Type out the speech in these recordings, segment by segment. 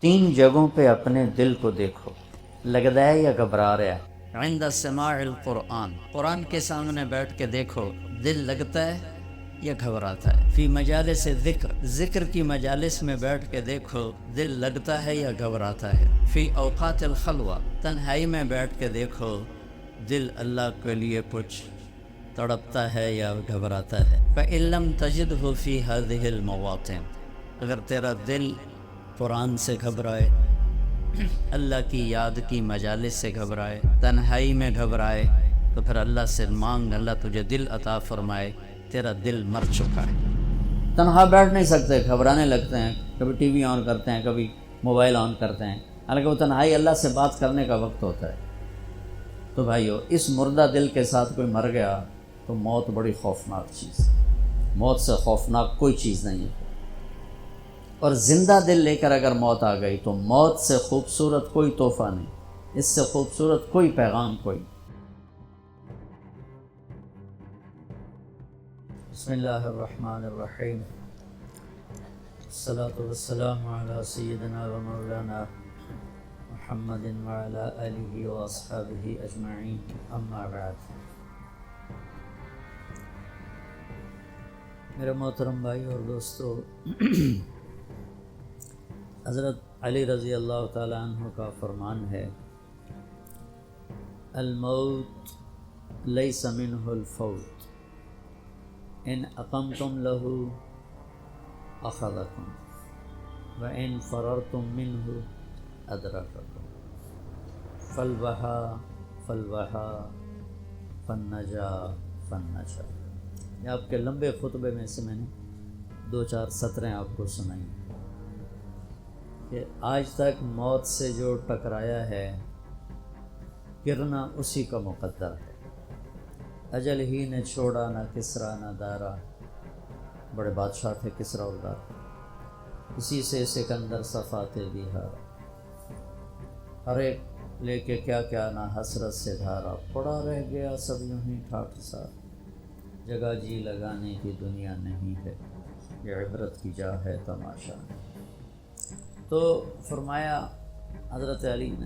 تین جگہوں پہ اپنے دل کو دیکھو، لگتا ہے یا گھبرا رہا ہے؟ عند سماع القرآن، قرآن کے سامنے بیٹھ کے دیکھو، دل لگتا ہے یا گھبراتا ہے؟ فی مجالس ذکر، ذکر کی مجالس میں بیٹھ کے دیکھو، دل لگتا ہے یا گھبراتا ہے؟ فی اوقات الخلوہ، تنہائی میں بیٹھ کے دیکھو، دل اللہ کے لیے کچھ تڑپتا ہے یا گھبراتا ہے؟ فإن لم تجدہ فی هذه المواطن، اگر تیرا دل قرآن سے گھبرائے، اللہ کی یاد کی مجالس سے گھبرائے، تنہائی میں گھبرائے، تو پھر اللہ سے مانگ، اللہ تجھے دل عطا فرمائے، تیرا دل مر چکا ہے۔ تنہا بیٹھ نہیں سکتے، گھبرانے لگتے ہیں، کبھی ٹی وی آن کرتے ہیں، کبھی موبائل آن کرتے ہیں، حالانکہ وہ تنہائی اللہ سے بات کرنے کا وقت ہوتا ہے۔ تو بھائیو، اس مردہ دل کے ساتھ کوئی مر گیا تو موت بڑی خوفناک چیز ہے، موت سے خوفناک کوئی چیز نہیں ہے۔ اور زندہ دل لے کر اگر موت آ گئی تو موت سے خوبصورت کوئی تحفہ نہیں، اس سے خوبصورت کوئی پیغام کوئی۔ بسم اللہ الرحمن الرحیم، الصلاۃ والسلام علی سیدنا و مولانا محمد وعلی آلہ واصحابہ اجمعین، اما بعد۔ میرے محترم بھائی اور دوستو، حضرت علی رضی اللہ تعالیٰ عنہ کا فرمان ہے، الموت لیس منہ الفوت، ان اقمتم لہ اخذکم وان فررتم منہ ادرککم، فالوہا فالوہا فالنجا فالنجا۔ یہ آپ کے لمبے خطبے میں سے میں نے دو چار سطریں آپ کو سنائی کہ آج تک موت سے جو ٹکرایا ہے، گرنا اسی کا مقدر ہے۔ اجل ہی نے چھوڑا نہ کسرا نہ دارا، بڑے بادشاہ تھے کسرا اور دارا، اسی سے سکندر صفات بیہارا، ہر ایک لے کے کیا کیا نہ حسرت سے دھارا، پڑا رہ گیا سب یوں ہی ٹھاٹھ سا، جگہ جی لگانے کی دنیا نہیں ہے، یہ عبرت کی جا ہے تماشا۔ تو فرمایا حضرت علی نے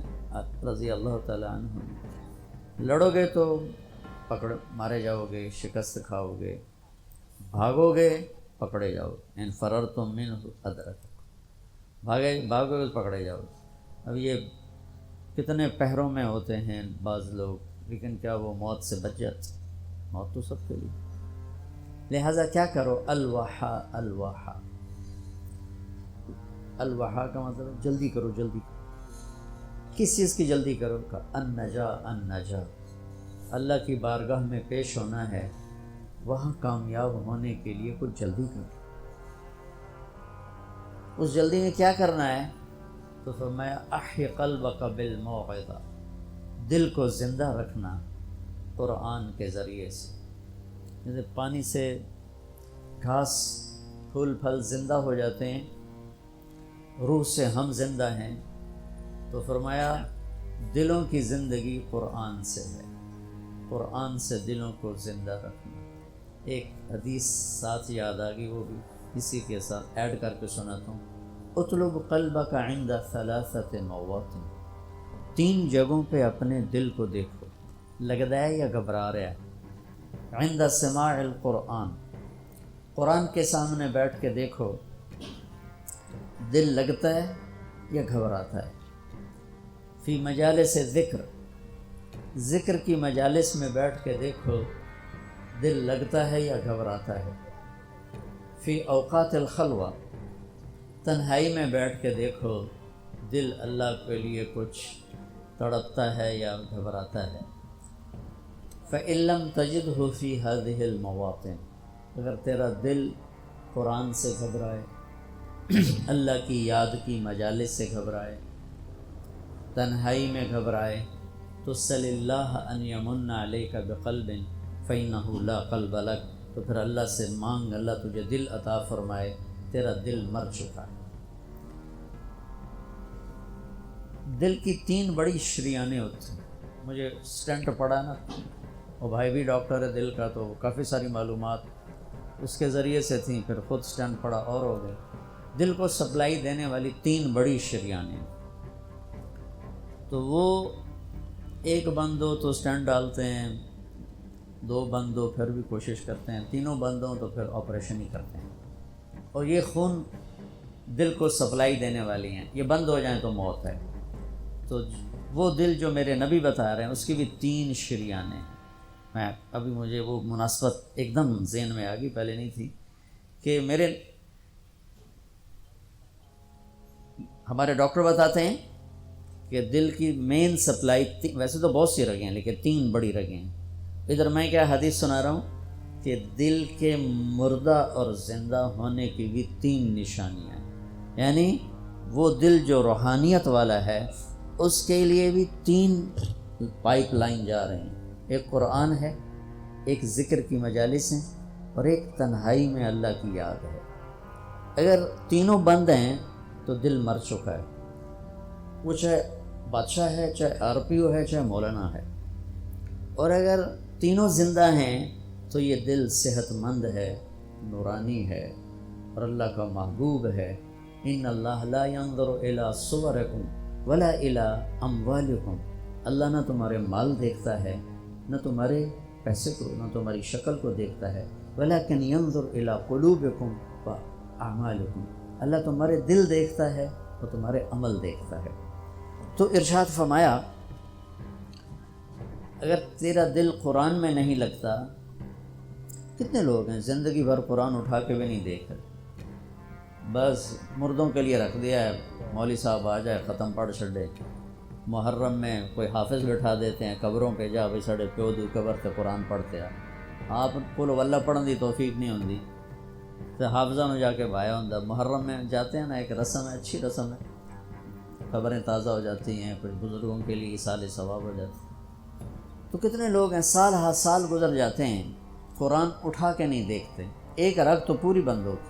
رضی اللہ تعالیٰ عنہ نے، لڑو گے تو پکڑ مارے جاؤ گے، شکست کھاؤ گے، بھاگو گے پکڑے جاؤ گے، ان فررتم منہ ادرککم، بھاگو گے تو پکڑے جاؤ گے۔ اب یہ کتنے پہروں میں ہوتے ہیں بعض لوگ، لیکن کیا وہ موت سے بچ جاتے؟ موت تو سب کے لیے، لہٰذا کیا کرو، الوحا الوحا، الوحا کا مطلب جلدی کرو، جلدی کرو۔ کس چیز کی جلدی کرو؟ کا النجا النجا، اللہ کی بارگاہ میں پیش ہونا ہے، وہاں کامیاب ہونے کے لیے کچھ جلدی کرو۔ اس جلدی میں کیا کرنا ہے؟ تو فرمایا احی قلبک بالموعظہ، دل کو زندہ رکھنا قرآن کے ذریعے سے۔ جیسے پانی سے گھاس پھول پھل زندہ ہو جاتے ہیں، روح سے ہم زندہ ہیں، تو فرمایا دلوں کی زندگی قرآن سے ہے، قرآن سے دلوں کو زندہ رکھنا۔ ایک حدیث ساتھ یاد آ گئی، وہ بھی اسی کے ساتھ ایڈ کر کے سناتا ہوں، اطلب قلبک عند ثلاثۃ مواطن، تین جگہوں پہ اپنے دل کو دیکھو، لگتا ہے یا گھبرا رہا ہے؟ عند سماع القرآن، قرآن کے سامنے بیٹھ کے دیکھو، دل لگتا ہے یا گھبراتا ہے؟ فی مجالس ذکر، ذکر کی مجالس میں بیٹھ کے دیکھو، دل لگتا ہے یا گھبراتا ہے؟ فی اوقات الخلوہ، تنہائی میں بیٹھ کے دیکھو، دل اللہ کے لیے کچھ تڑپتا ہے یا گھبراتا ہے؟ فإن لم تجدہ فی هذه المواطن، اگر تیرا دل قرآن سے گھبرائے، اللہ کی یاد کی مجالس سے گھبرائے، تنہائی میں گھبرائے، تو صلی اللہ ان یمن علیک بقلب فإنہ لا قلب لک، تو پھر اللہ سے مانگ، اللہ تجھے دل عطا فرمائے، تیرا دل مر چکا ہے۔ دل کی تین بڑی شریانیں ہوتی ہیں، مجھے سٹنٹ پڑا نا، وہ بھائی بھی ڈاکٹر ہے دل کا، تو کافی ساری معلومات اس کے ذریعے سے تھیں، پھر خود سٹنٹ پڑا اور ہو گئے۔ دل کو سپلائی دینے والی 3 بڑی شریانیں، تو وہ ایک بند ہو تو سٹینٹ ڈالتے ہیں، 2 بند ہو پھر بھی کوشش کرتے ہیں، 3 بند ہوں تو پھر آپریشن ہی کرتے ہیں۔ اور یہ خون دل کو سپلائی دینے والی ہیں، یہ بند ہو جائیں تو موت ہے۔ تو وہ دل جو میرے نبی بتا رہے ہیں اس کی بھی 3 شریانیں ہیں۔ میں ابھی مجھے وہ مناسبت ایک دم ذہن میں آ گئی، پہلے نہیں تھی، کہ ہمارے ڈاکٹر بتاتے ہیں کہ دل کی مین سپلائی، ویسے تو بہت سی رگیں ہیں لیکن 3 بڑی رگیں ہیں۔ ادھر میں کیا حدیث سنا رہا ہوں کہ دل کے مردہ اور زندہ ہونے کی بھی 3 نشانیاں ہیں، یعنی وہ دل جو روحانیت والا ہے اس کے لیے بھی 3 پائپ لائن جا رہے ہیں، ایک قرآن ہے، ایک ذکر کی مجالس ہیں، اور ایک تنہائی میں اللہ کی یاد ہے۔ اگر تینوں بند ہیں تو دل مر چکا ہے، وہ چاہے بادشاہ ہے، چاہے RPO ہے، چاہے مولانا ہے۔ اور اگر تینوں زندہ ہیں تو یہ دل صحت مند ہے، نورانی ہے، اور اللہ کا محبوب ہے۔ ان اللہ لا ينظر الى صورکم ولا الى اموالکم، اللہ نہ تمہارے مال دیکھتا ہے، نہ تمہارے پیسے کو، نہ تمہاری شکل کو دیکھتا ہے، ولکن ينظر الى قلوبکم واعمالکم، اللہ تمہارے دل دیکھتا ہے اور تمہارے عمل دیکھتا ہے۔ تو ارشاد فرمایا اگر تیرا دل قرآن میں نہیں لگتا، کتنے لوگ ہیں زندگی بھر قرآن اٹھا کے بھی نہیں دیکھ رہے، بس مردوں کے لیے رکھ دیا ہے، مولوی صاحب آ جائے ختم پڑھ چھڑے۔ محرم میں کوئی حافظ بٹھا دیتے ہیں قبروں پہ، جا بھائی ساڑے پیو دی قبر تے قرآن پڑھتے ہیں۔ آپ کو واللہ پڑھن دی توفیق نہیں ہوندی تو حافظہ میں جا کے بایا ہوندا۔ محرم میں جاتے ہیں نا، ایک رسم ہے، اچھی رسم ہے، قبریں تازہ ہو جاتی ہیں، کچھ بزرگوں کے لیے ایصال ثواب ہو جاتی ہے۔ تو کتنے لوگ ہیں سال ہر سال گزر جاتے ہیں، قرآن اٹھا کے نہیں دیکھتے، ایک رگ تو پوری بند ہوتی،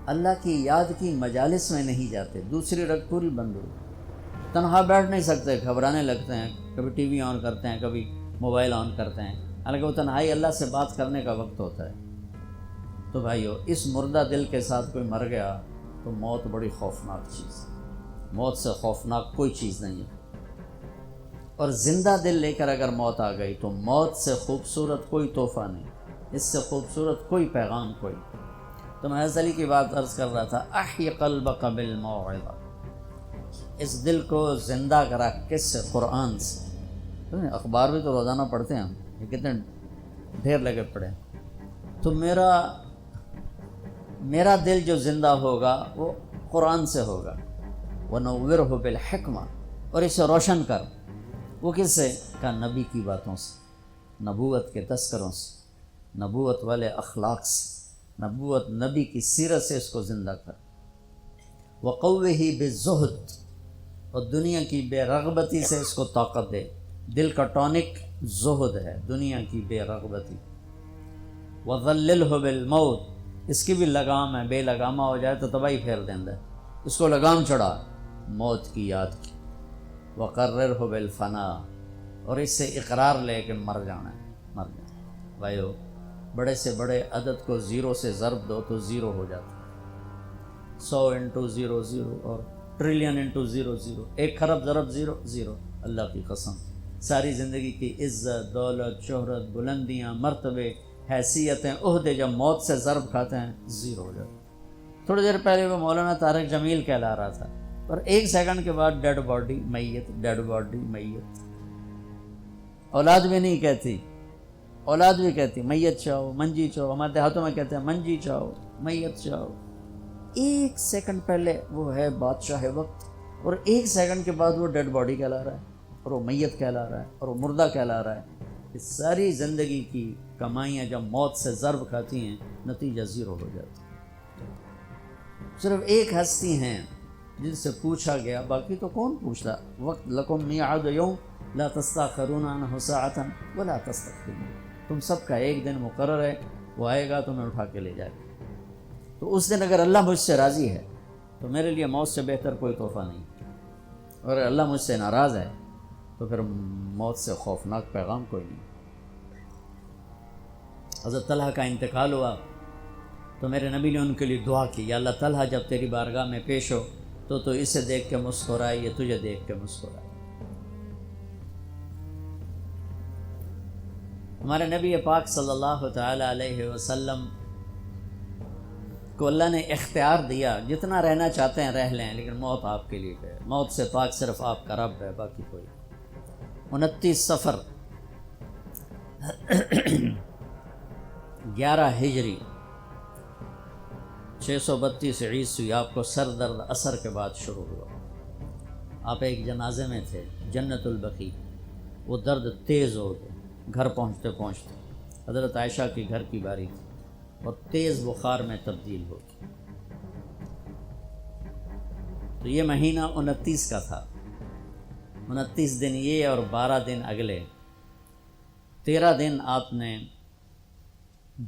اللہ کی یاد کی مجالس میں نہیں جاتے، دوسری رگ پوری بند ہوتی، تنہا بیٹھ نہیں سکتے، گھبرانے لگتے ہیں، کبھی ٹی وی آن کرتے ہیں، کبھی موبائل آن کرتے ہیں، حالانکہ وہ تنہائی اللہ سے بات کرنے کا وقت ہوتا ہے۔ تو بھائیو، اس مردہ دل کے ساتھ کوئی مر گیا تو موت بڑی خوفناک چیز ہے، موت سے خوفناک کوئی چیز نہیں ہے۔ اور زندہ دل لے کر اگر موت آ گئی تو موت سے خوبصورت کوئی تحفہ نہیں، اس سے خوبصورت کوئی پیغام کوئی۔ تو میں حضرت علی کی بات عرض کر رہا تھا، احی قلبک بالموعظہ، اس دل کو زندہ کرا کس سے؟ قرآن سے۔ اخبار بھی تو روزانہ پڑھتے ہیں ہم، یہ کتنے ڈھیر لگے پڑے۔ تو میرا دل جو زندہ ہوگا وہ قرآن سے ہوگا، وَنَوِّرْهُ بِالْحِکْمَةِ، اور اسے روشن کر، وہ کس سے؟ کہ نبی کی باتوں سے، نبوت کے تذکروں سے، نبوت والے اخلاق سے، نبوت نبی کی سیرت سے اس کو زندہ کر۔ وَقَوِّهِ بِالزُّهْدِ، اور دنیا کی بے رغبتی سے اس کو طاقت دے۔ دل کا ٹونک زہد ہے، دنیا کی بے رغبتی۔ وَظَلِّلْهُ بِالْمَوْتِ، اس کی بھی لگام ہے، بے لگامہ ہو جائے تو تباہی پھیر دیندہ ہے، اس کو لگام چڑھا موت کی یاد کی۔ وَقَرِّرْهُ بِالْفَنَا، اور اس سے اقرار لے کہ مر جانا ہے، مر جانا۔ بھائیو، بڑے سے بڑے عدد کو 0 سے ضرب دو تو 0 ہو جاتا ہے، 100 انٹو 0 0، اور ٹریلین انٹو 0 0، 1 خرب ضرب 0 0۔ اللہ کی قسم، ساری زندگی کی عزت، دولت، شہرت، بلندیاں، مرتبے، حیثیتیں، عہدے جب موت سے ضرب کھاتے ہیں 0 ہو جاتے ہیں۔ تھوڑی دیر پہلے وہ مولانا طارق جمیل کہلا رہا تھا، اور 1 سیکنڈ کے بعد ڈیڈ باڈی میت، ڈیڈ باڈی میت۔ اولاد بھی نہیں کہتی، اولاد بھی کہتی میت چاہو، منجی چاہو، ہمارے دیہاتوں میں کہتے ہیں منجی چاہو، میت چاہو۔ 1 سیکنڈ پہلے وہ ہے بادشاہ وقت، اور 1 سیکنڈ کے بعد وہ ڈیڈ باڈی کہلا رہا ہے، اور وہ میت کہلا رہا ہے، اور وہ مردہ کہلا رہا ہے۔ اس ساری زندگی کی کمائیاں جب موت سے ضرب کھاتی ہیں، نتیجہ 0 ہو جاتا ہے۔ صرف ایک ہستی ہیں جن سے پوچھا گیا، باقی تو کون پوچھتا؟ وقت لکم میعاد یوم لا تستاخرون عنہ ساعۃ ولا تستقدمون، تم سب کا ایک دن مقرر ہے، وہ آئے گا تمہیں اٹھا کے لے جائے گا۔ تو اس دن اگر اللہ مجھ سے راضی ہے تو میرے لیے موت سے بہتر کوئی تحفہ نہیں، اور اگر اللہ مجھ سے ناراض ہے تو پھر موت سے خوفناک پیغام کوئی نہیں۔ حضرت طلحہ کا انتقال ہوا تو میرے نبی نے ان کے لیے دعا کی، یا اللہ طلحہ جب تیری بارگاہ میں پیش ہو تو اسے دیکھ کے مسکرائے، یہ تجھے دیکھ کے مسکرائے۔ ہمارے نبی پاک صلی اللہ تعالی علیہ وسلم کو اللہ نے اختیار دیا، جتنا رہنا چاہتے ہیں رہ لیں، لیکن موت آپ کے لیے ہے، موت سے پاک صرف آپ کا رب ہے، باقی کوئی۔ 29 صفر 11 ہجری 632 عیسوی آپ کو سر درد اثر کے بعد شروع ہوا۔ آپ ایک جنازے میں تھے جنت البقیع، وہ درد تیز ہو گیا، گھر پہنچتے پہنچتے حضرت عائشہ کی گھر کی باری تھی اور تیز بخار میں تبدیل ہو گئی۔ تو یہ مہینہ 29 کا تھا، 29 دن یہ اور 12 دن اگلے، 13 دن آپ نے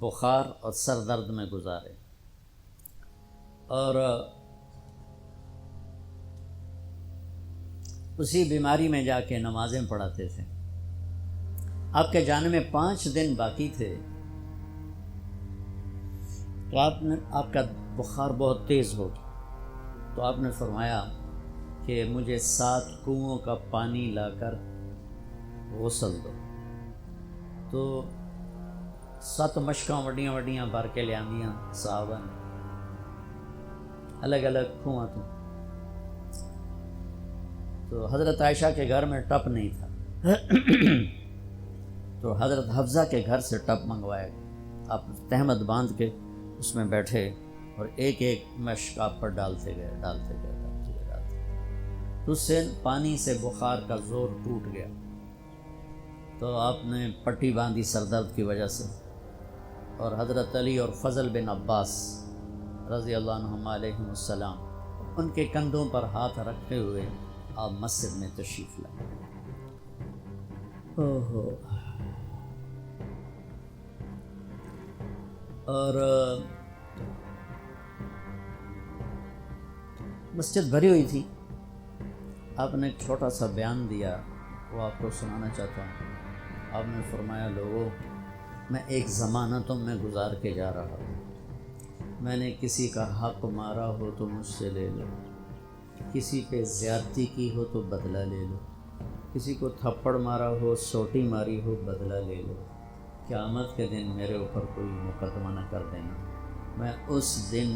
بخار اور سر درد میں گزارے، اور اسی بیماری میں جا کے نمازیں پڑھاتے تھے۔ آپ کے جانے میں 5 دن باقی تھے تو آپ کا بخار بہت تیز ہو گیا، تو آپ نے فرمایا کہ مجھے 7 کنوؤں کا پانی لا کر غسل دو۔ تو 7 مشکاں وڈیاں وڈیاں بھر کے لے آندیاں صحابہ نے، الگ الگ کنواں تو حضرت عائشہ کے گھر میں ٹپ نہیں تھا تو حضرت حفصہ کے گھر سے ٹپ منگوایا گیا۔ آپ تہمت باندھ کے اس میں بیٹھے اور ایک ایک مشک آپ پر ڈالتے گئے۔ تو اس سے پانی سے بخار کا زور ٹوٹ گیا، تو آپ نے پٹی باندھی سر درد کی وجہ سے، اور حضرت علی اور فضل بن عباس رضی اللہ عنہم علیہم السلام ان کے کندھوں پر ہاتھ رکھتے ہوئے آپ مسجد میں تشریف لائے۔ اور مسجد بھری ہوئی تھی۔ آپ نے ایک چھوٹا سا بیان دیا، وہ آپ کو سنانا چاہتا ہوں۔ آپ نے فرمایا، لوگوں، میں ایک زمانہ تم میں گزار کے جا رہا ہوں، میں نے کسی کا حق مارا ہو تو مجھ سے لے لو، کسی پہ زیادتی کی ہو تو بدلہ لے لو، کسی کو تھپڑ مارا ہو، سوٹی ماری ہو، بدلہ لے لو، قیامت کے دن میرے اوپر کوئی مقدمہ نہ کر دینا، میں اس دن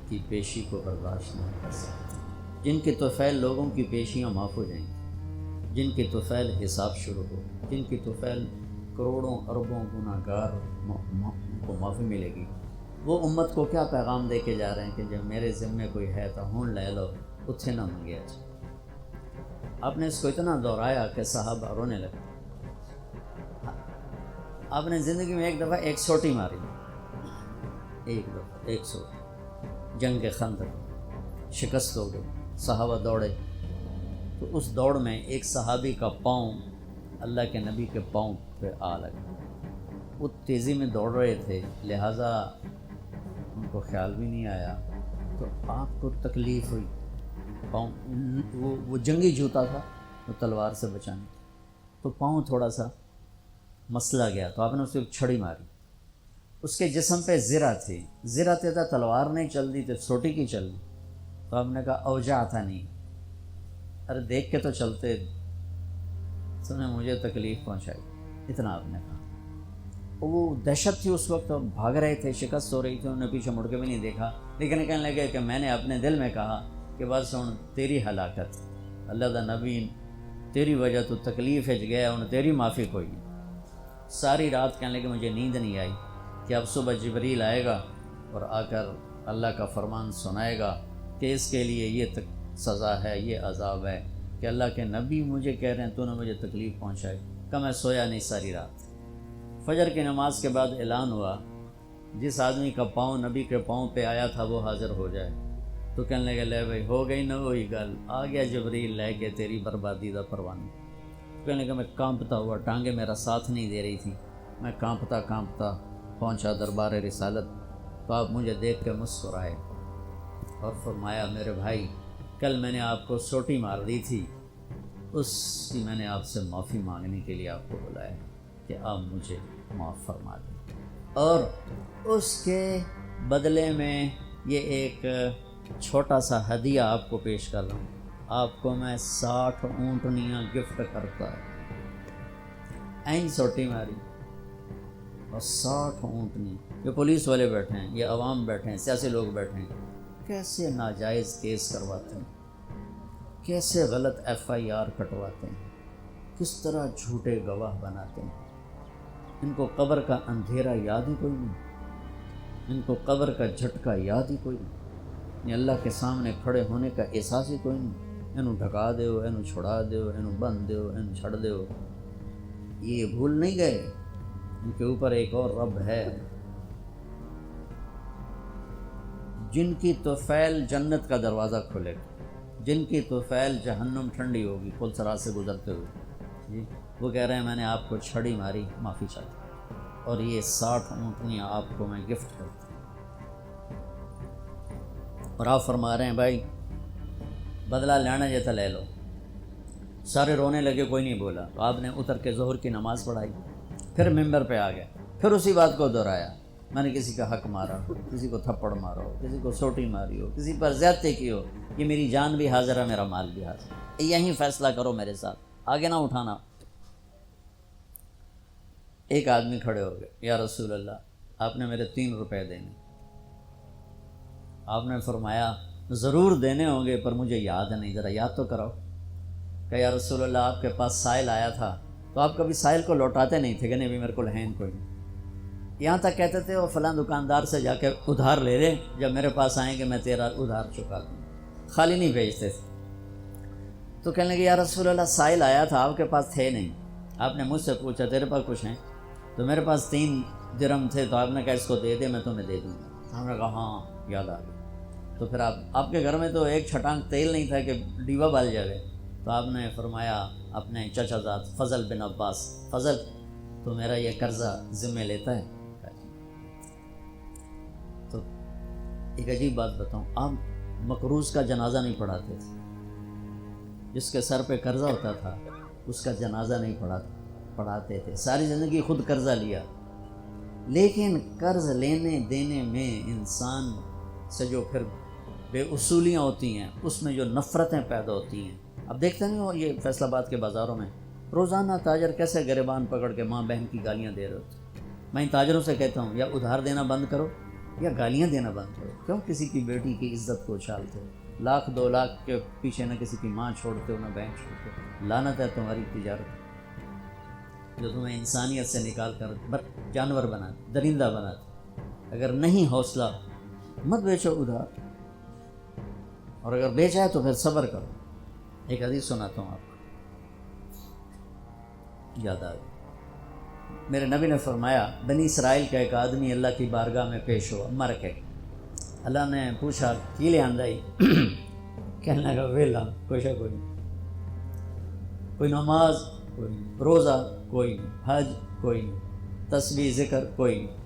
کی پیشی کو برداشت نہیں کر سکتا۔ جن کی طفیل لوگوں کی پیشیاں معاف ہو جائیں گی، جن کی طفیل حساب شروع ہو، جن کی طفیل کروڑوں اربوں گناہ گار کو معافی ملے گی، وہ امت کو کیا پیغام دے کے جا رہے ہیں کہ جب میرے ذمے کوئی ہے تو ہون لے لو، اتھے نہ منگیا جائے۔ آپ نے اس کو اتنا دہرایا کہ صحابہ رونے لگے۔ آپ نے زندگی میں ایک دفعہ ایک سوٹی ماری، ایک دفعہ ایک سوٹی، جنگ خندق، شکست ہو گئی، صحابہ دوڑے، تو اس دوڑ میں ایک صحابی کا پاؤں اللہ کے نبی کے پاؤں پہ آ لگا۔ وہ تیزی میں دوڑ رہے تھے، لہٰذا ان کو خیال بھی نہیں آیا، تو آپ کو تکلیف ہوئی۔ پاؤں وہ جنگی جوتا تھا، وہ تلوار سے بچانے، تو پاؤں تھوڑا سا مسلا گیا، تو آپ نے اسے چھڑی ماری۔ اس کے جسم پہ زرہ تھی، زرہ تھا، تلوار نہیں چل دی تو سوٹی کی چل دی، تو آپ نے کہا اوجا تھا نہیں، ارے دیکھ کے تو چلتے، اس نے مجھے تکلیف پہنچائی، اتنا آپ نے کہا۔ وہ دہشت تھی اس وقت، بھاگ رہے تھے، شکست ہو رہی تھی، انہوں نے پیچھے مڑ کے بھی نہیں دیکھا، لیکن کہنے لگے کہ میں نے اپنے دل میں کہا کہ بس ہن تیری ہلاکت، اللہ دا نبی تیری وجہ تو تکلیف ہج گیا، انہیں تیری معافی کوئی نہیں۔ ساری رات کہنے لگے مجھے نیند نہیں آئی کہ اب صبح جبریل آئے گا اور آ کر اللہ کا فرمان سنائے گا کہ اس کے لیے یہ سزا ہے، یہ عذاب ہے، کہ اللہ کے نبی مجھے کہہ رہے ہیں تو نے مجھے تکلیف پہنچائی۔ کہ میں سویا نہیں ساری رات۔ فجر کی نماز کے بعد اعلان ہوا جس آدمی کا پاؤں نبی کے پاؤں پہ آیا تھا وہ حاضر ہو جائے، تو کہنے لگے لے بھائی ہو گئی نہ وہی گل، آ گیا جبریل لے کے تیری بربادی دا پروانہ۔ کہنے لگا میں کانپتا ہوا، ٹانگیں میرا ساتھ نہیں دے رہی تھی، میں کانپتا پہنچا دربار رسالت، تو آپ مجھے دیکھ کے مسکرائے اور فرمایا میرے بھائی، کل میں نے آپ کو سوٹی مار دی تھی، اس کی میں نے آپ سے معافی مانگنے کے لیے آپ کو بلایا کہ آپ مجھے معاف فرما دیں۔ اور اس کے بدلے میں یہ ایک چھوٹا سا ہدیہ آپ کو پیش کر رہا ہوں، آپ کو میں 60 اونٹنیاں گفٹ کرتا ہے۔ این سوٹی ماری اور 60 اونٹنی، یہ پولیس والے بیٹھے ہیں، یہ عوام بیٹھے ہیں، سیاسی لوگ بیٹھے ہیں، کیسے ناجائز کیس کرواتے ہیں، کیسے غلط FIR کٹواتے ہیں، کس طرح جھوٹے گواہ بناتے ہیں۔ ان کو قبر کا اندھیرا یاد ہی کوئی نہیں، ان کو قبر کا جھٹکا یاد ہی کوئی نہیں، اللہ کے سامنے کھڑے ہونے کا احساس ہی کوئی نہیں۔ انہوں ڈھکا دیو، انہوں چھڑا دیو، انہوں بند دیو، انہوں چھڑ دیو۔ یہ بھول نہیں گئے ان کے اوپر ایک اور رب ہے، جن کی طفیل جنت کا دروازہ کھلے گا، جن کی طفیل جہنم ٹھنڈی ہوگی پل صراط سے گزرتے ہوئے۔ جی وہ کہہ رہے ہیں میں نے آپ کو چھڑی ماری، معافی چاہتا ہوں، اور یہ 60 اونٹنیاں آپ کو میں گفٹ کرتا ہوں۔ اور آپ فرما رہے ہیں بھائی بدلہ لینا جیتا لے لو۔ سارے رونے لگے، کوئی نہیں بولا۔ تو آپ نے اتر کے ظہر کی نماز پڑھائی، پھر ممبر پہ آ گئے، پھر اسی بات کو دہرایا، میں نے کسی کا حق مارا ہو، کسی کو تھپڑ مارا ہو، کسی کو سوٹی ماری ہو، کسی پر زیادتی کی ہو، یہ میری جان بھی حاضر ہے، میرا مال بھی حاضر ہے، یہیں فیصلہ کرو میرے ساتھ، آگے نہ اٹھانا۔ ایک آدمی کھڑے ہو گئے، یا رسول اللہ آپ نے میرے 3 روپے دینے۔ آپ نے فرمایا ضرور دینے ہوں گے پر مجھے یاد نہیں، ذرا یاد تو کراؤ۔ کہ یا رسول اللہ آپ کے پاس سائل آیا تھا تو آپ کبھی سائل کو لوٹاتے نہیں تھے کہ نہیں بھی میرے کو لہین کوئی نہیں، یہاں تک کہتے تھے وہ فلاں دکاندار سے جا کے ادھار لے لے، جب میرے پاس آئیں گے میں تیرا ادھار چکا دوں، خالی نہیں بھیجتے تھے۔ تو کہنے لگے یا رسول اللہ سائل آیا تھا آپ کے پاس تھے نہیں، آپ نے مجھ سے پوچھا تیرے پاس کچھ ہیں؟ تو میرے پاس 3 درہم تھے، تو آپ نے کہا اس کو دے دے میں تمہیں دے دوں گا۔ ہم نے کہا ہاں یاد آ گیا۔ تو پھر آپ کے گھر میں تو ایک چھٹانک تیل نہیں تھا کہ ڈیوا بال جائے، تو آپ نے فرمایا اپنے چچا زاد فضل بن عباس، فضل تو میرا یہ قرضہ ذمہ لیتا ہے؟ تو ایک عجیب بات بتاؤں، آپ مقروض کا جنازہ نہیں پڑھاتے تھے، جس کے سر پہ قرضہ ہوتا تھا اس کا جنازہ نہیں پڑھاتے تھے، ساری زندگی خود قرضہ لیا، لیکن قرض لینے دینے میں انسان سے جو پھر بے اصولیاں ہوتی ہیں، اس میں جو نفرتیں پیدا ہوتی ہیں۔ اب دیکھتے نہیں ہو یہ فیصل آباد کے بازاروں میں روزانہ تاجر کیسے گریبان پکڑ کے ماں بہن کی گالیاں دے رہے ہوتے۔ میں ان تاجروں سے کہتا ہوں یا ادھار دینا بند کرو یا گالیاں دینا بند کرو، کیوں کسی کی بیٹی کی عزت کو اچھالتے ہو؟ 1,00,000 2 لاکھ کے پیچھے نہ کسی کی ماں چھوڑتے ہو نہ بہن چھوڑتے ہو۔ لعنت ہے تمہاری تجارت جو تمہیں انسانیت سے نکال کر جانور بناتی، درندہ بناتی۔ اگر نہیں حوصلہ مت بیچو ادھار، اور اگر بیچا ہے تو پھر صبر کرو۔ ایک حدیث سناتا ہوں آپ کو، یاد آ گئی۔ میرے نبی نے فرمایا بنی اسرائیل کا ایک آدمی اللہ کی بارگاہ میں پیش ہوا، مر کے۔ اللہ نے پوچھا کی لے آندائی؟ کہنے لگا ویلا کوئی شا کوئی نہیں، کوئی نماز کوئی نہیں، روزہ کوئی نہیں، حج کوئی نہیں، تسبیح ذکر کوئی نہیں۔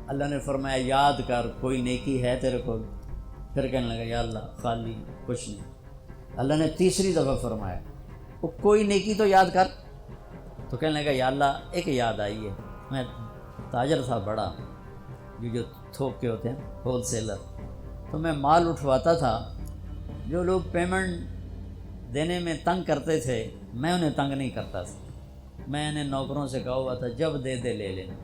اللہ نے فرمایا یاد کر کوئی نیکی ہے تیرے کو؟ پھر کہنے لگا یا اللہ خالی کچھ نہیں۔ اللہ نے تیسری دفعہ فرمایا وہ کوئی نیکی تو یاد کر۔ تو کہنے لگا یا اللہ ایک یاد آئی ہے، میں تاجر تھا بڑا، یہ جو تھوک کے ہوتے ہیں ہول سیلر، تو میں مال اٹھواتا تھا، جو لوگ پیمنٹ دینے میں تنگ کرتے تھے میں انہیں تنگ نہیں کرتا تھا، میں نے نوکروں سے کہا ہوا تھا جب دے دے لے لینا،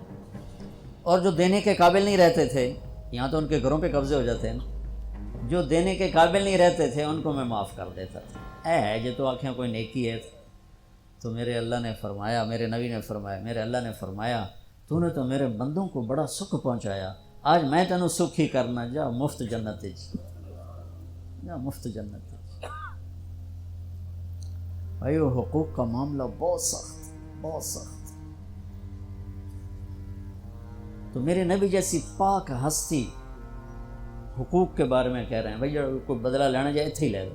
اور جو دینے کے قابل نہیں رہتے تھے، یہاں تو ان کے گھروں پہ قبضے ہو جاتے ہیں نا، جو دینے کے قابل نہیں رہتے تھے ان کو میں معاف کر دیتا تھا۔ ہے جو تو آنکھیں کوئی نیکی ہے۔ تو میرے اللہ نے فرمایا، میرے نبی نے فرمایا، میرے اللہ نے فرمایا تو نے تو میرے بندوں کو بڑا سکھ پہنچایا، آج میں تینوں سکھ ہی کرنا، جا مفت جنت جی، جا مفت جنت جی۔ بھائی وہ حقوق کا معاملہ بہت سخت، بہت سخت۔ تو میرے نبی جیسی پاک ہستی حقوق کے بارے میں کہہ رہے ہیں، بھائی کوئی بدلہ لینا جائے اتھے ہی لے لو۔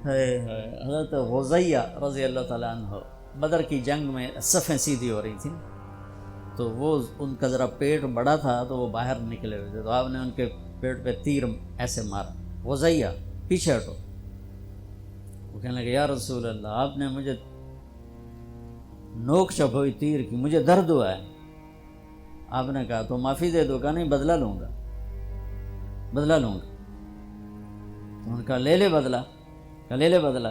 حضرت غزیہ رضی اللہ تعالیٰ عنہ بدر کی جنگ میں صفیں سیدھی ہو رہی تھیں، تو وہ ان کا ذرا پیٹ بڑا تھا تو وہ باہر نکلے ہوئے تھے، تو آپ نے ان کے پیٹ پہ تیر ایسے مارا، غزیہ پیچھے ہٹو۔ وہ کہنے لگے یا رسول اللہ آپ نے مجھے نوک چبھوئی تیر کی، مجھے درد ہوا ہے۔ آپ نے کہا تو معافی دے دو. کہا نہیں، بدلہ لوں گا. تو انہوں نے کہا لے لے بدلہ. کہا لے لے بدلہ.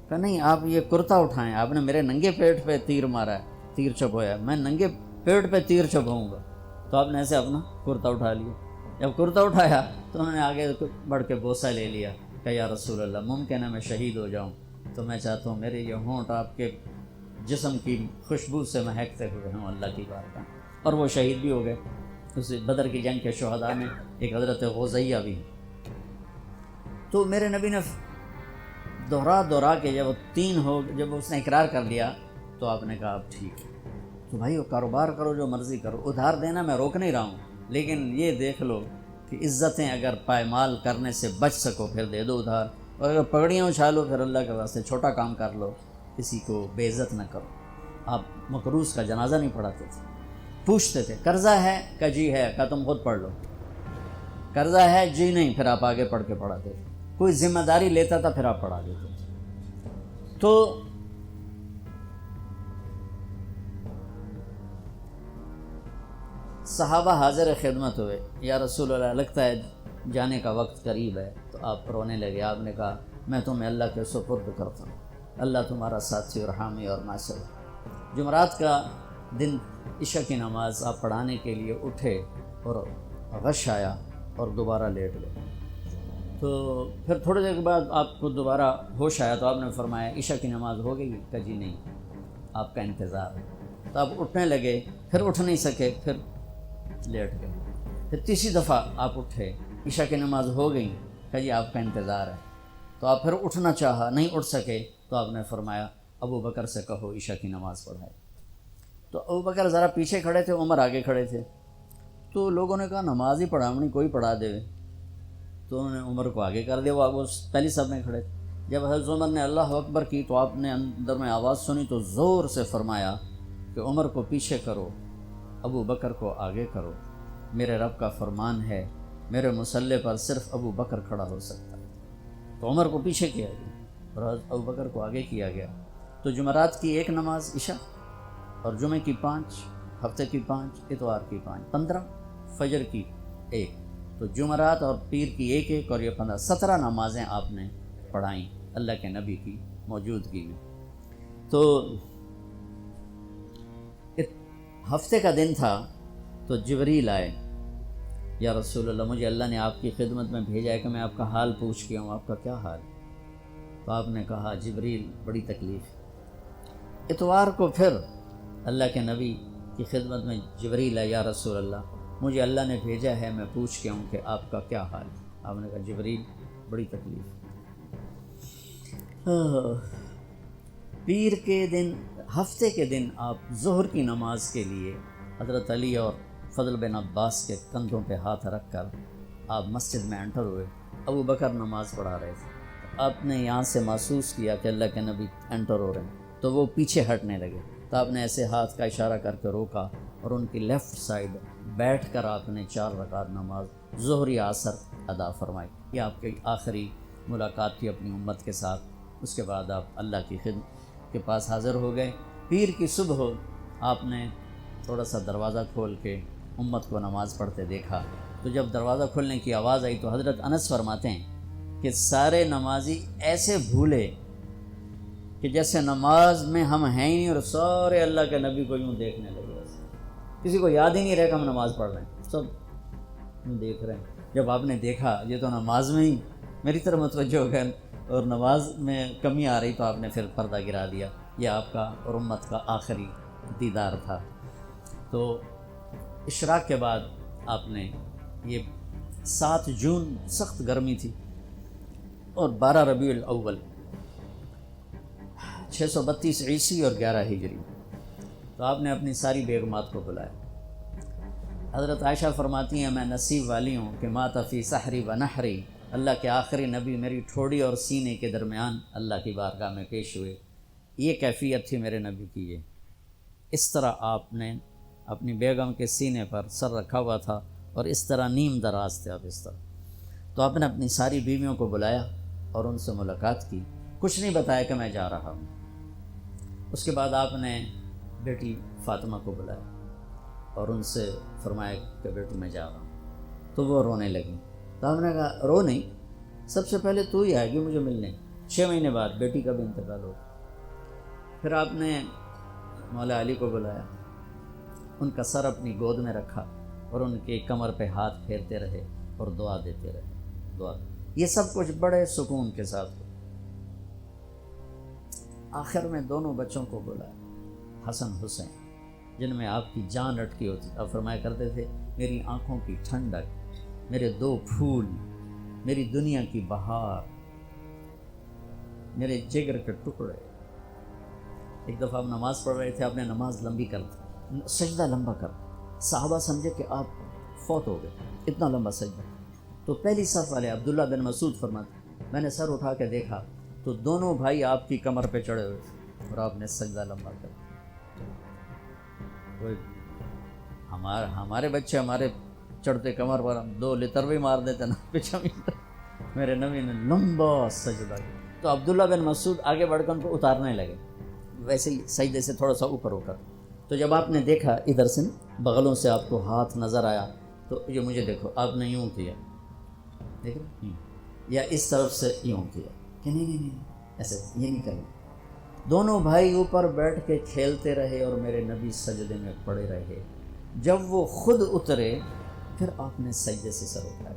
کہا نہیں، آپ یہ کرتا اٹھائیں، آپ نے میرے ننگے پیٹ پہ تیر مارا ہے، تیر چبھویا، میں ننگے پیٹ پہ تیر چبھاؤں گا. تو آپ نے ایسے اپنا کرتا اٹھا لیا. جب کرتا اٹھایا تو انہوں نے آگے بڑھ کے بوسہ لے لیا کہ یا رسول اللہ، ممکن ہے میں شہید ہو جاؤں، تو میں چاہتا ہوں میرے یہ ہونٹ آپ کے جسم کی خوشبو سے مہکتے ہوئے ہوں اللہ کی بارگاہ. اور وہ شہید بھی ہو گئے. اس بدر کی جنگ کے شہداء میں ایک حضرت غزیہ بھی ہیں. تو میرے نبی نے دوہرا کے جب اس نے اقرار کر لیا تو آپ نے کہا اب ٹھیک ہے، تو بھائی وہ کاروبار کرو، جو مرضی کرو، ادھار دینا میں روک نہیں رہا ہوں، لیکن یہ دیکھ لو کہ عزتیں اگر پائمال کرنے سے بچ سکو پھر دے دو ادھار، اور اگر پگڑیاں اچھالو پھر اللہ کے واسطے چھوٹا کام کر لو، کسی کو بے عزت نہ کرو. آپ مقروض کا جنازہ نہیں پڑھاتے تھے، پوچھتے تھے قرضہ ہے؟ کہ جی ہے. کہ تم خود پڑھ لو. قرضہ ہے؟ جی نہیں. پھر آپ آگے پڑھ کے پڑھاتے تھے. کوئی ذمہ داری لیتا تھا پھر آپ پڑھا دیتے تھے. تو صحابہ حاضر خدمت ہوئے، یا رسول اللہ لگتا ہے جانے کا وقت قریب ہے. تو آپ رونے لگے. آپ نے کہا میں تمہیں اللہ کے سپرد کرتا ہوں، اللہ تمہارا ساتھی اور حامی اور ناصر. جمعرات کا دن عشاء کی نماز آپ پڑھانے کے لیے اٹھے اور غش آیا اور دوبارہ لیٹ گئے. تو پھر تھوڑی دیر کے بعد آپ کو دوبارہ ہوش آیا تو آپ نے فرمایا عشاء کی نماز ہو گئی؟ کہ جی نہیں، آپ کا انتظار ہے. تو آپ اٹھنے لگے، پھر اٹھ نہیں سکے، پھر لیٹ گئے. پھر تیسری دفعہ آپ اٹھے، عشاء کی نماز ہو گئی؟ کہ جی آپ کا انتظار ہے. تو آپ پھر اٹھنا چاہا، نہیں اٹھ سکے تو آپ نے فرمایا ابو بکر سے کہو عشاء کی نماز پڑھائے. تو ابو بکر ذرا پیچھے کھڑے تھے، عمر آگے کھڑے تھے. تو لوگوں نے کہا نماز ہی پڑھاونی، کوئی پڑھا دے. تو انہوں نے عمر کو آگے کر دیا، وہ پہلی صف میں کھڑے تھے. جب حضرت عمر نے اللہ اکبر کی تو آپ نے اندر میں آواز سنی تو زور سے فرمایا کہ عمر کو پیچھے کرو، ابو بکر کو آگے کرو. میرے رب کا فرمان ہے میرے مصلی پر صرف ابو بکر کھڑا ہو سکتا ہے. تو عمر کو پیچھے کیا گیا اور ابو بکر کو آگے کیا گیا. تو جمعرات کی ایک نماز عشاء، اور جمعے کی 5، ہفتے کی 5، اتوار کی 5، 15، فجر کی 1. تو جمعرات اور پیر کی 1 اور یہ 15، 17 نمازیں آپ نے پڑھائیں اللہ کے نبی کی موجودگی میں. تو ہفتے کا دن تھا تو جبریل آئے، یا رسول اللہ مجھے اللہ نے آپ کی خدمت میں بھیجا ہے کہ میں آپ کا حال پوچھ کے ہوں، آپ کا کیا حال؟ تو آپ نے کہا جبریل بڑی تکلیف ہے. اتوار کو پھر اللہ کے نبی کی خدمت میں جبریل ہے، یا رسول اللہ مجھے اللہ نے بھیجا ہے میں پوچھ کے ہوں کہ آپ کا کیا حال ہے. آپ نے کہا جبریل بڑی تکلیف. پیر کے دن، ہفتے کے دن آپ ظہر کی نماز کے لیے حضرت علی اور فضل بن عباس کے کندھوں پہ ہاتھ رکھ کر آپ مسجد میں انٹر ہوئے. ابو بکر نماز پڑھا رہے تھے. آپ نے یہاں سے محسوس کیا کہ اللہ کے نبی انٹر ہو رہے ہیں تو وہ پیچھے ہٹنے لگے. تو آپ نے ایسے ہاتھ کا اشارہ کر کے روکا اور ان کی لیفٹ سائڈ بیٹھ کر آپ نے 4 رکعت نماز ظہر عصر ادا فرمائی. یہ آپ کی آخری ملاقات تھی اپنی امت کے ساتھ. اس کے بعد آپ اللہ کی خدمت کے پاس حاضر ہو گئے. پیر کی صبح آپ نے تھوڑا سا دروازہ کھول کے امت کو نماز پڑھتے دیکھا. تو جب دروازہ کھولنے کی آواز آئی تو حضرت انس فرماتے ہیں کہ سارے نمازی ایسے بھولے کہ جیسے نماز میں ہم ہیں ہی نہیں، اور سارے اللہ کے نبی کو یوں دیکھنے لگے. کسی کو یاد ہی نہیں رہے کہ ہم نماز پڑھ رہے ہیں، سب یوں دیکھ رہے ہیں. جب آپ نے دیکھا یہ تو نماز میں ہی میری طرف متوجہ ہو گئے اور نماز میں کمی آ رہی، تو آپ نے پھر پردہ گرا دیا. یہ آپ کا اور امت کا آخری دیدار تھا. تو اشراق کے بعد آپ نے یہ 7 جون سخت گرمی تھی اور 12 ربیع الاول 632 عیسوی اور 11 ہجری. تو آپ نے اپنی ساری بیگمات کو بلایا. حضرت عائشہ فرماتی ہیں میں نصیب والی ہوں کہ مات فی سحری و نحری، اللہ کے آخری نبی میری ٹھوڑی اور سینے کے درمیان اللہ کی بارگاہ میں پیش ہوئے. یہ کیفیت تھی میرے نبی کی. یہ اس طرح آپ نے اپنی بیگم کے سینے پر سر رکھا ہوا تھا اور اس طرح نیم دراز تھے آپ اس طرح. تو آپ نے اپنی ساری بیویوں کو بلایا اور ان سے ملاقات کی. کچھ نہیں بتایا کہ میں جا رہا ہوں. اس کے بعد آپ نے بیٹی فاطمہ کو بلایا. اور ان سے فرمایا کہ بیٹو میں جا رہا ہوں، تو وہ رونے لگی۔ تو ہم نے کہا رو نہیں، سب سے پہلے تو ہی آئے گی مجھے ملنے۔ 6 مہینے بعد بیٹی کا بھی انتقال ہو۔ پھر آپ نے مولا علی کو بلایا، ان کا سر اپنی گود میں رکھا اور ان کی کمر پہ ہاتھ پھیرتے رہے اور دعا دیتے رہے، دعا۔ یہ سب کچھ بڑے سکون کے ساتھ ہو۔ آخر میں دونوں بچوں کو بلایا، حسن حسین، جن میں آپ کی جان اٹکی ہوتی۔ آپ فرمایا کرتے تھے میری آنکھوں کی ٹھنڈک، میرے 2 پھول، میری دنیا کی بہار، میرے جگر کے ٹکڑے۔ ایک دفعہ آپ نماز پڑھ رہے تھے، آپ نے نماز لمبی کر دی، سجدہ لمبا کر، صحابہ سمجھے کہ آپ فوت ہو گئے، اتنا لمبا سجدہ۔ تو پہلی صف والے عبداللہ بن مسعود فرماتے میں نے سر اٹھا کے دیکھا تو دونوں بھائی آپ کی کمر پہ چڑھے ہوئے تھے اور آپ نے سجدہ لمبا کر دیا۔ ہمارے بچے ہمارے چڑھتے کمر پر 2 لتر بھی مار دیتے نا پیچھے، میرے نبی نے لمبا سجدہ کیا۔ تو عبداللہ بن مسعود آگے بڑھ کر ان کو اتارنے لگے، ویسے ہی سجدے سے تھوڑا سا اوپر ہو کر۔ تو جب آپ نے دیکھا ادھر سے بغلوں سے آپ کو ہاتھ نظر آیا تو یہ مجھے دیکھو، آپ نے یوں کیا، دیکھ رہے یوں، یا اس طرف سے یوں کیا کہ نہیں ایسے یہ نہیں کرنا۔ دونوں بھائی اوپر بیٹھ کے کھیلتے رہے اور میرے نبی سجدے میں پڑے رہے۔ جب وہ خود اترے پھر آپ نے سجدے سے سر اٹھایا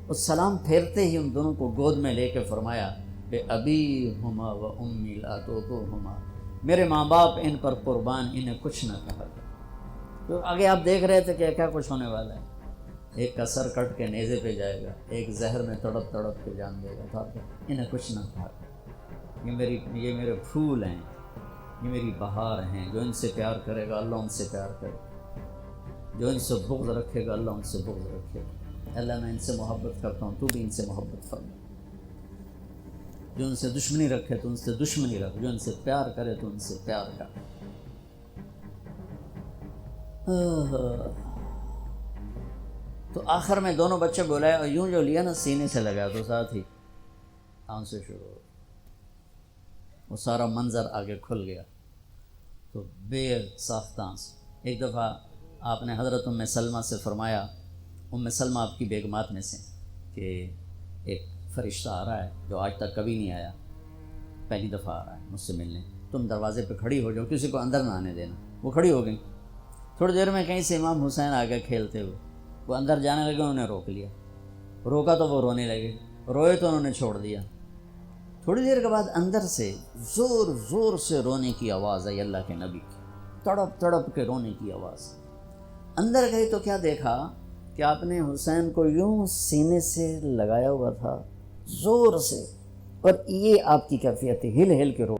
اور سلام پھیرتے ہی ان دونوں کو گود میں لے کے فرمایا کہ ابی ہما و امی لا توہما، میرے ماں باپ ان پر قربان، انہیں کچھ نہ کہا۔ تو آگے آپ دیکھ رہے تھے کہ کیا کچھ ہونے والا ہے۔ ایک کا سر کٹ کے نیزے پہ جائے گا، ایک زہر میں تڑپ تڑپ کے جان دے گا، تو انہیں کچھ نہ کہا۔ یہ میرے پھول ہیں، یہ میری بہار ہیں، جو ان سے پیار کرے گا اللہ ان سے پیار کرے گا، جو ان سے بغض رکھے گا اللہ ان سے بغض رکھے گا۔ اللہ میں ان سے محبت کرتا ہوں، تو بھی ان سے محبت فرما۔ جو ان سے دشمنی رکھے تو ان سے دشمنی رکھ، جو ان سے پیار کرے تو ان سے پیار کر۔ تو آخر میں دونوں بچے بلائے اور یوں جو لیا نا سینے سے لگا تو ساتھ ہی آنکھ سے شروع ہو، وہ سارا منظر آگے کھل گیا۔ تو بے ساختہ ایک دفعہ آپ نے حضرت ام سلمہ سے فرمایا، ام سلمہ آپ کی بیگمات میں سے، کہ ایک فرشتہ آ رہا ہے جو آج تک کبھی نہیں آیا، پہلی دفعہ آ رہا ہے مجھ سے ملنے، تم دروازے پہ کھڑی ہو جاؤ، کسی کو اندر نہ آنے دینا۔ وہ کھڑی ہو گئی، تھوڑی دیر میں کہیں سے امام حسین آ گئے کھیلتے ہوئے، وہ اندر جانے لگے، انہوں نے روک لیا، روکا تو وہ رونے لگے، روئے تو انہوں نے چھوڑ دیا۔ تھوڑی دیر کے بعد اندر سے زور زور سے رونے کی آواز آئی، اللہ کے نبی کی تڑپ تڑپ کے رونے کی آواز۔ اندر گئی تو کیا دیکھا کہ آپ نے حسین کو یوں سینے سے لگایا ہوا تھا زور سے، اور یہ آپ کی کیفیت ہل ہل کے رو